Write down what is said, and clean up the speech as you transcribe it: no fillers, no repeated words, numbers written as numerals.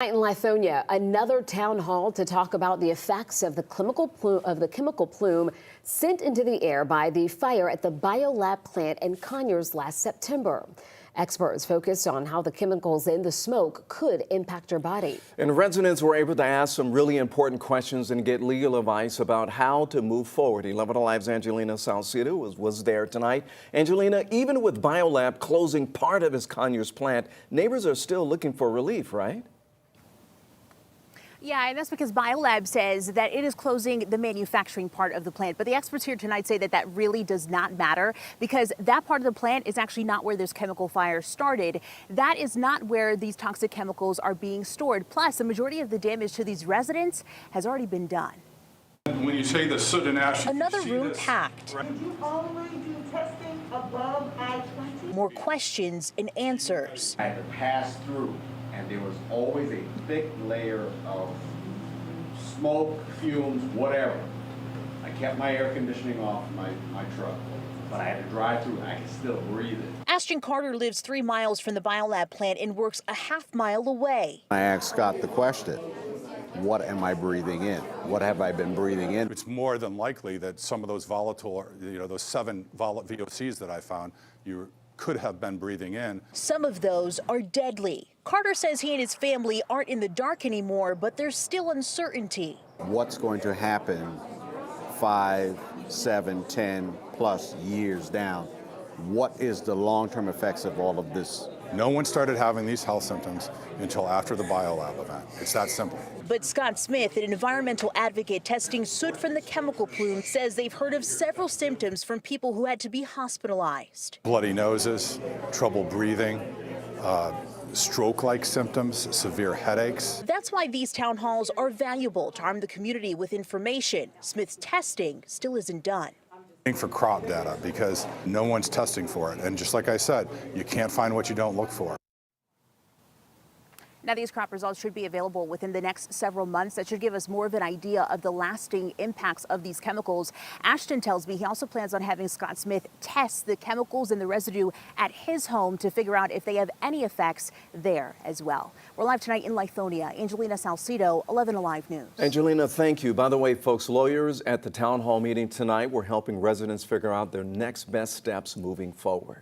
In Lithonia, another town hall to talk about the effects of the chemical plume sent into the air by the fire at the BioLab plant in Conyers last September. Experts focused on how the chemicals in the smoke could impact your body. And residents were able to ask some really important questions and get legal advice about how to move forward. 11 Alive's Angelina Salcido was there tonight. Angelina, even with BioLab closing part of its Conyers plant, neighbors are still looking for relief, right? Yeah, and that's because BioLab says that it is closing the manufacturing part of the plant. But the experts here tonight say that that really does not matter because that part of the plant is actually not where this chemical fire started. That is not where these toxic chemicals are being stored. Plus, the majority of the damage to these residents has already been done. When you say the soot and ash, another room packed. Did you only do testing above I-20? More questions and answers. I had to pass through, and there was always a thick layer of smoke, fumes, whatever. I kept my air conditioning off my truck, but I had to drive through. I could still breathe it. Ashton Carter lives 3 miles from the BioLab plant and works a half-mile away. I asked Scott the question, what am I breathing in? What have I been breathing in? it's more than likely that some of those volatile, those 7 VOCs that I found, you could have been breathing in. Some of those are deadly. Carter says he and his family aren't in the dark anymore, but there's still uncertainty. What's going to happen 5, 7, 10 plus years down? What is the long-term effects of all of this? No one started having these health symptoms until after the BioLab event. It's that simple. But Scott Smith, an environmental advocate testing soot from the chemical plume, says they've heard of several symptoms from people who had to be hospitalized. Bloody noses, trouble breathing, stroke-like symptoms, severe headaches. That's why these town halls are valuable to arm the community with information. Smith's testing still isn't done. For crop data because no one's testing for it. And just like I said, you can't find what you don't look for. Now, these crop results should be available within the next several months. That should give us more of an idea of the lasting impacts of these chemicals. Ashton tells me he also plans on having Scott Smith test the chemicals in the residue at his home to figure out if they have any effects there as well. We're live tonight in Lithonia. Angelina Salcido, 11 Alive News. Angelina, thank you. By the way, folks, lawyers at the town hall meeting tonight were helping residents figure out their next best steps moving forward.